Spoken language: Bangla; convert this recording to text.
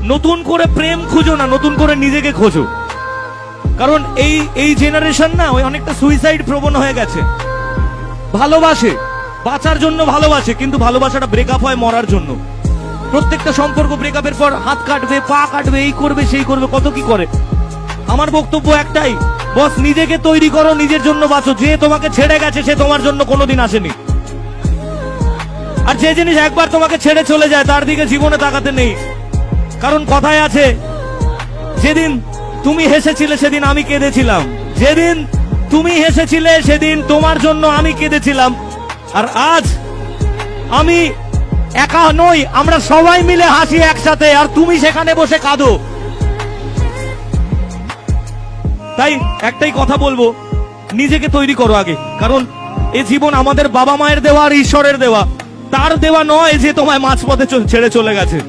নতুন করে প্রেম খুঁজো না, নতুন করে নিজেকে খোঁজো। কারণ এই জেনারেশন না ওই অনেকটা সুইসাইড প্রবণ হয়ে গেছে। ভালোবাসে, বাঁচার জন্য ভালোবাসে, কিন্তু ভালোবাসাটা ব্রেকআপ হয় মরার জন্য। প্রত্যেকটা সম্পর্ক ব্রেকআপের পর হাত কাটবে, পা কাটবে, এই করবে সেই করবে, কত কি করে। আমার বক্তব্য একটাই, বস নিজেকে তৈরি করো, নিজের জন্য বাঁচো। যে তোমাকে ছেড়ে গেছে সে তোমার জন্য কোনোদিন আসেনি। আর যে জিনিস একবার তোমাকে ছেড়ে চলে যায় তার দিকে জীবনে তাকাতে নেই। কারণ কথায় আছে, যেদিন তুমি হেসেছিলে সেদিন আমি কেঁদেছিলাম, যেদিন তুমি হেসেছিলে সেদিন তোমার জন্য আমি কেঁদেছিলাম। আর আজ আমি একা নই, আমরা সবাই মিলে হাসি একসাথে, আর তুমি সেখানে বসে কাঁদো। তাই একটাই কথা বলবো, নিজেকে তৈরি করো আগে। কারণ এই জীবন আমাদের বাবা মায়ের দেওয়া আর ঈশ্বরের দেওয়া, তার দেওয়া নয় যে তোমায় মাঝপথে ছেড়ে চলে গেছে।